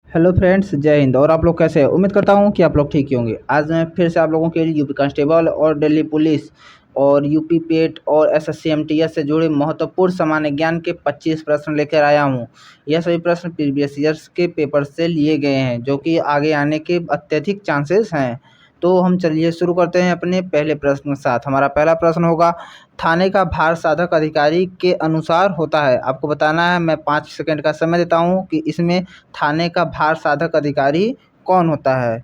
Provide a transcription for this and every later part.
Hello friends, जय हिंद। और आप लोग कैसे हैं? उम्मीद करता हूं कि आप लोग ठीक ही होंगे। आज मैं फिर से आप लोगों के लिए यूपी कांस्टेबल और दिल्ली पुलिस और यूपी पेट और एसएससी एमटीएस से जुड़े महत्वपूर्ण सामान्य ज्ञान के 25 प्रश्न लेकर आया हूं। यह सभी प्रश्न प्रीवियस ईयर्स के पेपर से लिए गए हैं, जो कि आगे आने के अत्यधिक चांसेस हैं। तो हम चलिए शुरू करते हैं अपने पहले प्रश्न के साथ। हमारा पहला प्रश्न होगा, थाने का भार साधक अधिकारी के अनुसार होता है। आपको बताना है, मैं 5 सेकंड का समय देता हूं कि इसमें थाने का भार साधक अधिकारी कौन होता है।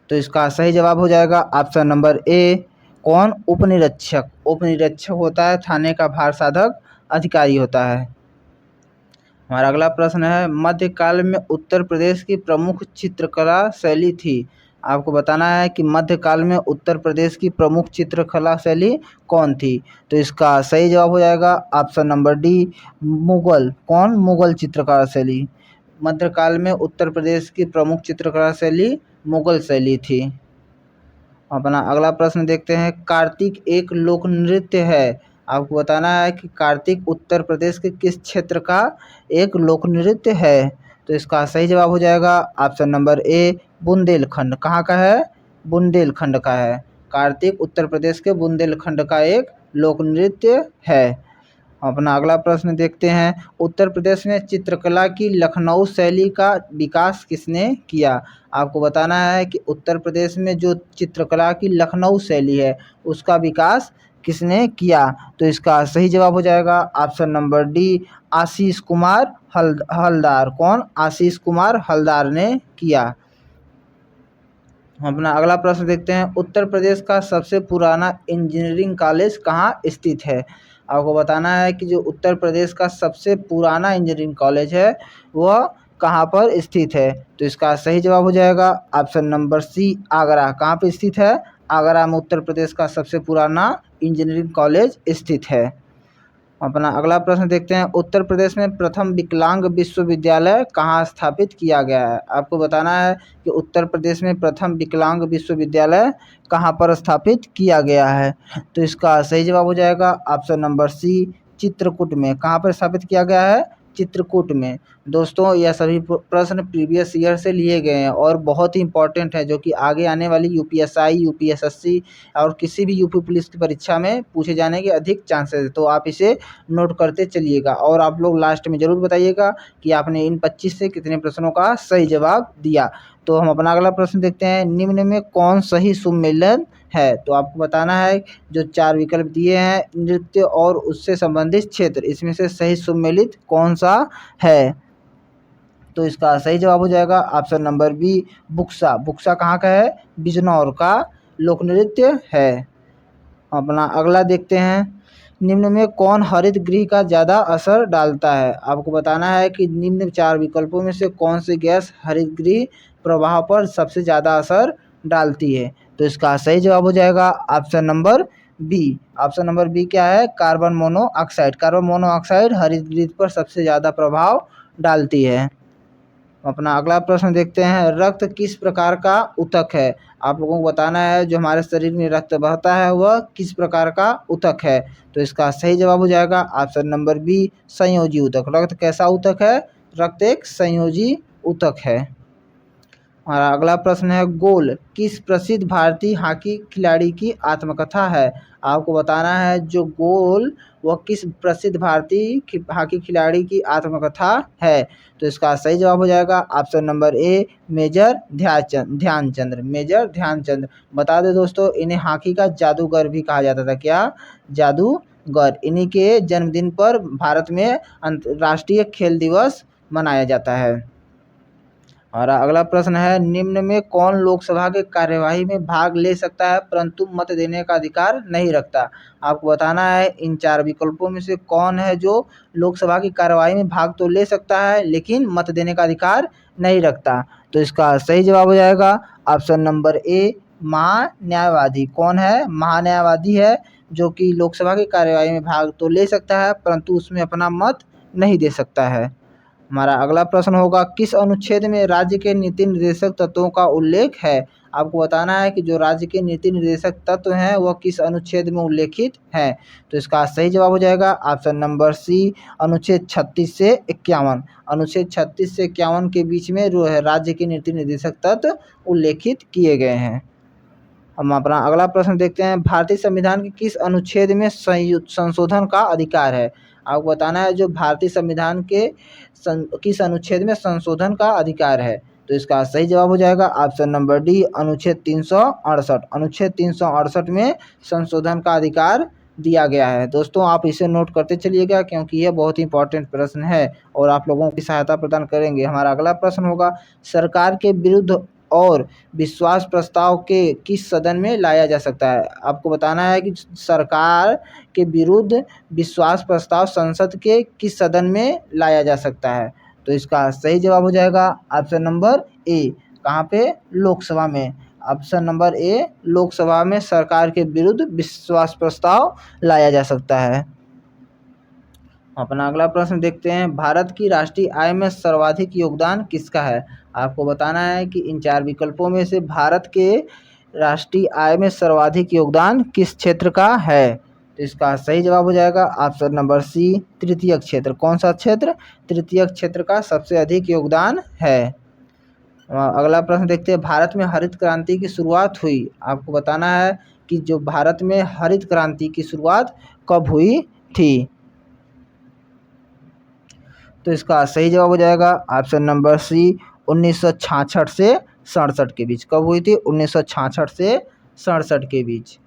तो इसका सही जवाब हो जाएगा ऑप्शन नंबर ए, कौन? उपनिरीक्षक। उपनिरीक्षक होता है, थाने का भार साधक अधिकारी होता है। हमारा अगला प्रश्न है, मध्यकाल में उत्तर प्रदेश की प्रमुख चित्रकला शैली थी। आपको बताना है कि मध्यकाल में उत्तर प्रदेश की प्रमुख चित्रकला शैली कौन थी। तो इसका सही जवाब हो जाएगा ऑप्शन नंबर डी, मुगल। कौन? मुगल चित्रकला शैली। मध्यकाल में उत्तर प्रदेश की प्रमुख चित्रकला शैली मुगल शैली थी। अपना अगला प्रश्न देखते हैं, कार्तिक एक लोक नृत्य है। आपको बताना है कि कार्तिक उत्तर प्रदेश के किस क्षेत्र का एक लोक नृत्य है। तो इसका सही जवाब हो जाएगा ऑप्शन नंबर ए, बुंदेलखंड। कहाँ का है? बुंदेलखंड का है। कार्तिक उत्तर प्रदेश के बुंदेलखंड का एक लोक नृत्य है। अपना अगला प्रश्न देखते हैं, उत्तर प्रदेश में चित्रकला की लखनऊ शैली का विकास किसने किया। आपको बताना है कि उत्तर प्रदेश में जो चित्रकला की लखनऊ शैली है उसका विकास किसने किया। तो इसका सही जवाब हो जाएगा option number D, Ashish Kumar Haldar. कौन? आशीष कुमार हलदार ने किया। हम अपना अगला प्रश्न देखते हैं, उत्तर प्रदेश का सबसे पुराना इंजीनियरिंग कॉलेज कहाँ स्थित है। आपको बताना है कि जो उत्तर प्रदेश का सबसे पुराना इंजीनियरिंग कॉलेज है वह कहाँ पर स्थित है। तो इसका सही जवाब हो जाएगा ऑप्शन नंबर सी, आगरा। कहाँ पर स्थित है? आगरा में उत्तर प्रदेश का सबसे पुराना इंजीनियरिंग कॉलेज स्थित है। अपना अगला प्रश्न देखते हैं, उत्तर प्रदेश में प्रथम विकलांग विश्वविद्यालय कहाँ स्थापित किया गया है। आपको बताना है कि उत्तर प्रदेश में प्रथम विकलांग विश्वविद्यालय कहाँ पर स्थापित किया गया है। तो इसका सही जवाब हो जाएगा ऑप्शन नंबर सी, चित्रकूट में। कहाँ पर स्थापित किया गया है? चित्रकूट में। दोस्तों, यह सभी प्रश्न प्रीवियस ईयर से लिए गए हैं और बहुत ही इंपॉर्टेंट है, जो कि आगे आने वाली यूपीएसआई, यूपीएसएससी और किसी भी यूपी पुलिस की परीक्षा में पूछे जाने के अधिक चांसेस है। तो आप इसे नोट करते चलिएगा और आप लोग लास्ट में ज़रूर बताइएगा कि आपने इन 25 से कितने प्रश्नों का सही जवाब दिया। तो हम अपना अगला प्रश्न देखते हैं, निम्न में कौन सही सुमेलन है। तो आपको बताना है, जो 4 विकल्प दिए हैं, नृत्य और उससे संबंधित क्षेत्र, इसमें से सही सुमेलित कौन सा है। तो इसका सही जवाब हो जाएगा option number B, Buxa. Buxa कहाँ का है? बिजनौर का लोक नृत्य है। अपना अगला देखते हैं, निम्न में कौन हरित गृह का ज़्यादा असर डालता है। आपको बताना है कि निम्न 4 विकल्पों में से कौन सी गैस हरित गृह प्रभाव पर सबसे ज़्यादा असर डालती है। तो इसका सही जवाब हो जाएगा option number B. Option number B क्या है? Carbon monoxide. कार्बन मोनोऑक्साइड हरित गृह पर सबसे ज़्यादा प्रभाव डालती है। अपना अगला प्रश्न देखते हैं, रक्त किस प्रकार का ऊतक है। आप लोगों को बताना है, जो हमारे शरीर में रक्त बहता है वह किस प्रकार का ऊतक है। तो इसका सही जवाब हो जाएगा ऑप्शन नंबर बी, संयोजी ऊतक। रक्त कैसा ऊतक है? रक्त एक संयोजी ऊतक है। हमारा अगला प्रश्न है, गोल किस प्रसिद्ध भारतीय हॉकी खिलाड़ी की आत्मकथा है। आपको बताना है, जो गोल वह किस प्रसिद्ध भारतीय हॉकी खिलाड़ी की आत्मकथा है। तो इसका सही जवाब हो जाएगा option number A, major Dhyanchandra. Major Dhyanchandra. बता दें दोस्तों, इन्हें हॉकी का जादूगर भी कहा जाता था। क्या? जादूगर। इन्हीं के जन्मदिन पर भारत में अंतर्राष्ट्रीय खेल दिवस मनाया जाता है। और अगला प्रश्न है, निम्न में कौन लोकसभा के कार्यवाही में भाग ले सकता है परंतु मत देने का अधिकार नहीं रखता। आपको बताना है, इन 4 विकल्पों में से कौन है जो लोकसभा की कार्यवाही में भाग तो ले सकता है लेकिन मत देने का अधिकार नहीं रखता। तो इसका सही जवाब हो जाएगा ऑप्शन नंबर ए, महान्यायवादी। कौन है? महान्यायवादी है, जो कि लोकसभा की कार्यवाही में भाग तो ले सकता है परंतु उसमें अपना मत नहीं दे सकता है। हमारा अगला प्रश्न होगा, किस अनुच्छेद में राज्य के नीति निर्देशक तत्वों का उल्लेख है? आपको बताना है कि जो राज्य के नीति निर्देशक तत्व हैं वह किस अनुच्छेद में उल्लेखित हैं। तो इसका सही जवाब हो जाएगा ऑप्शन नंबर सी, अनुच्छेद 36 से 51। अनुच्छेद 36 से 51 के बीच में जो है राज्य के नीति निर्देशक तत्व उल्लेखित किए गए हैं। हम अपना अगला प्रश्न देखते हैं, भारतीय संविधान के किस अनुच्छेद में संशोधन का अधिकार है? आपको बताना है जो भारतीय संविधान के किस अनुच्छेद में संशोधन का अधिकार है। तो इसका सही जवाब हो जाएगा ऑप्शन नंबर डी, अनुच्छेद 368। अनुच्छेद 368 में संशोधन का अधिकार दिया गया है। दोस्तों आप इसे नोट करते चलिएगा क्योंकि यह बहुत ही इंपॉर्टेंट प्रश्न है और आप लोगों की सहायता प्रदान करेंगे। हमारा अगला प्रश्न होगा, सरकार के विरुद्ध और विश्वास प्रस्ताव के किस सदन में लाया जा सकता है? आपको बताना है कि सरकार के विरुद्ध विश्वास प्रस्ताव संसद के किस सदन में लाया जा सकता है। तो इसका सही जवाब हो जाएगा ऑप्शन नंबर ए, कहाँ पे? लोकसभा में। ऑप्शन नंबर ए, लोकसभा में सरकार के विरुद्ध विश्वास प्रस्ताव लाया जा सकता है। अपना अगला प्रश्न देखते हैं, भारत की राष्ट्रीय आय में सर्वाधिक योगदान किसका है? आपको बताना है कि इन 4 विकल्पों में से भारत के राष्ट्रीय आय में सर्वाधिक योगदान किस क्षेत्र का है। तो इसका सही जवाब हो जाएगा ऑप्शन नंबर सी, तृतीयक क्षेत्र। कौन सा क्षेत्र? तृतीयक क्षेत्र का सबसे अधिक योगदान है। अगला प्रश्न देखते हैं, भारत में हरित क्रांति की शुरुआत हुई। आपको बताना है कि जो भारत में हरित क्रांति की शुरुआत कब हुई थी। तो इसका सही जवाब हो जाएगा ऑप्शन नंबर सी, 1966 से 67 के बीच। कब हुई थी? 1966 से 67 के बीच।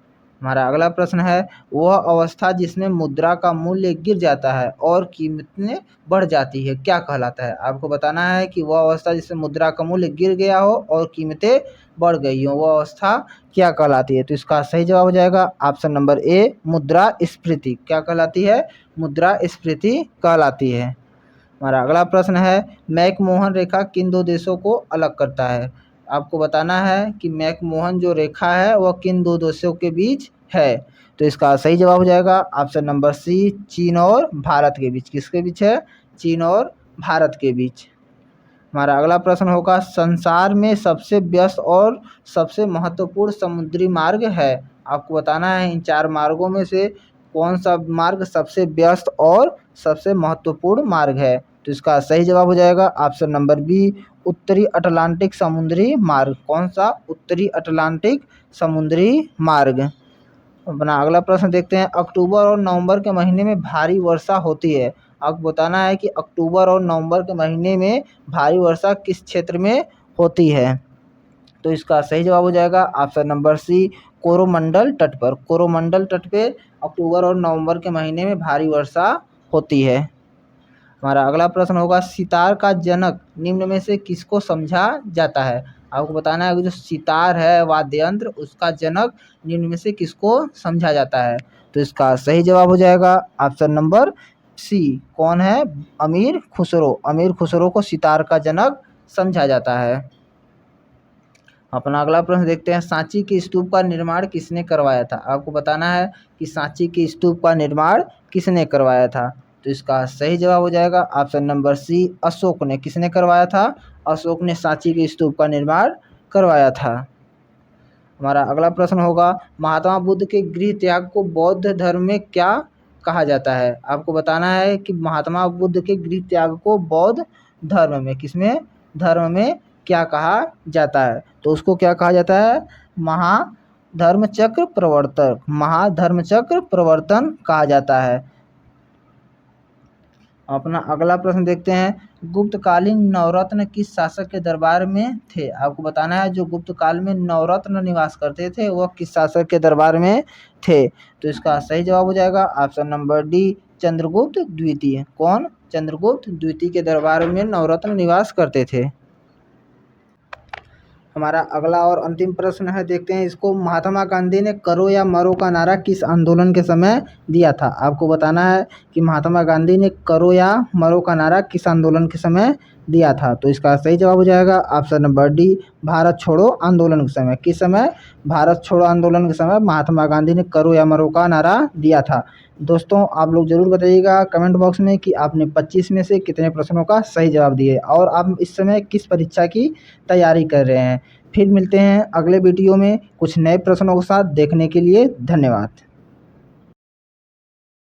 हमारा अगला प्रश्न है, वह अवस्था जिसमें मुद्रा का मूल्य गिर जाता है और कीमतें बढ़ जाती है क्या कहलाता है? आपको बताना है कि वह अवस्था जिसमें मुद्रा का मूल्य गिर गया हो और कीमतें बढ़ गई हो, वह अवस्था क्या कहलाती है? तो इसका सही जवाब हो जाएगा ऑप्शन नंबर ए, मुद्रास्फीति। क्या कहलाती है? मुद्रास्फीति कहलाती है। हमारा अगला प्रश्न है, मैकमोहन रेखा किन 2 देशों को अलग करता है? आपको बताना है कि मैकमोहन जो रेखा है वह किन 2 देशों के बीच है। तो इसका सही जवाब हो जाएगा ऑप्शन नंबर सी, चीन और भारत के बीच। किसके बीच है? चीन और भारत के बीच। हमारा अगला प्रश्न होगा, संसार में सबसे व्यस्त और सबसे महत्वपूर्ण समुद्री मार्ग है। आपको बताना है इन 4 मार्गों में से कौन सा मार्ग सबसे व्यस्त और सबसे महत्वपूर्ण मार्ग है। तो इसका सही जवाब हो जाएगा ऑप्शन नंबर बी, उत्तरी अटलांटिक समुद्री मार्ग। कौन सा? उत्तरी अटलांटिक समुद्री मार्ग। अपना अगला प्रश्न देखते हैं, अक्टूबर और नवंबर के महीने में भारी वर्षा होती है। आपको बताना है कि अक्टूबर और नवंबर के महीने में भारी वर्षा किस क्षेत्र में होती है। तो इसका सही जवाब हो जाएगा ऑप्शन नंबर सी, कोरोमंडल तट पर। कोरोमंडल तट पे अक्टूबर और नवंबर के महीने में भारी वर्षा होती है। हमारा अगला प्रश्न होगा, सितार का जनक निम्न में से किसको समझा जाता है? आपको बताना है कि जो सितार है वाद्य यंत्र, उसका जनक निम्न में से किसको समझा जाता है। तो इसका सही जवाब हो जाएगा ऑप्शन नंबर सी, कौन है? अमीर खुसरो। अमीर खुसरो को सितार का जनक समझा जाता है। अपना अगला प्रश्न देखते हैं, सांची के स्तूप का निर्माण किसने करवाया था? आपको बताना है कि सांची के स्तूप का निर्माण किसने करवाया था। तो इसका सही जवाब हो जाएगा ऑप्शन नंबर सी, अशोक ने। किसने करवाया था? अशोक ने सांची के स्तूप का निर्माण करवाया था। हमारा अगला प्रश्न होगा, महात्मा बुद्ध के गृह त्याग को बौद्ध धर्म में क्या कहा जाता है? आपको बताना है कि महात्मा बुद्ध के गृह त्याग को बौद्ध धर्म में, किसमें? धर्म में क्या कहा जाता है। तो उसको क्या कहा जाता है? महाधर्मचक्र प्रवर्तन। महाधर्मचक्र प्रवर्तन कहा जाता है। अपना अगला प्रश्न देखते हैं, गुप्तकालीन नवरत्न किस शासक के दरबार में थे? आपको बताना है जो गुप्त काल में नवरत्न निवास करते थे वह किस शासक के दरबार में थे। तो इसका सही जवाब हो जाएगा ऑप्शन नंबर डी, चंद्रगुप्त द्वितीय। कौन? चंद्रगुप्त द्वितीय के दरबार में नवरत्न निवास करते थे। हमारा अगला और अंतिम प्रश्न है, देखते हैं इसको, महात्मा गांधी ने करो या मरो का नारा किस आंदोलन के समय दिया था? आपको बताना है कि महात्मा गांधी ने करो या मरो का नारा किस आंदोलन के समय दिया था। तो इसका सही जवाब हो जाएगा ऑप्शन नंबर डी, भारत छोड़ो आंदोलन के समय। किस समय? भारत छोड़ो आंदोलन के समय महात्मा गांधी ने करो या मरो का नारा दिया था। दोस्तों आप लोग ज़रूर बताइएगा कमेंट बॉक्स में कि आपने 25 में से कितने प्रश्नों का सही जवाब दिए और आप इस समय किस परीक्षा की तैयारी कर रहे हैं। फिर मिलते हैं अगले वीडियो में कुछ नए प्रश्नों के साथ। देखने के लिए धन्यवाद।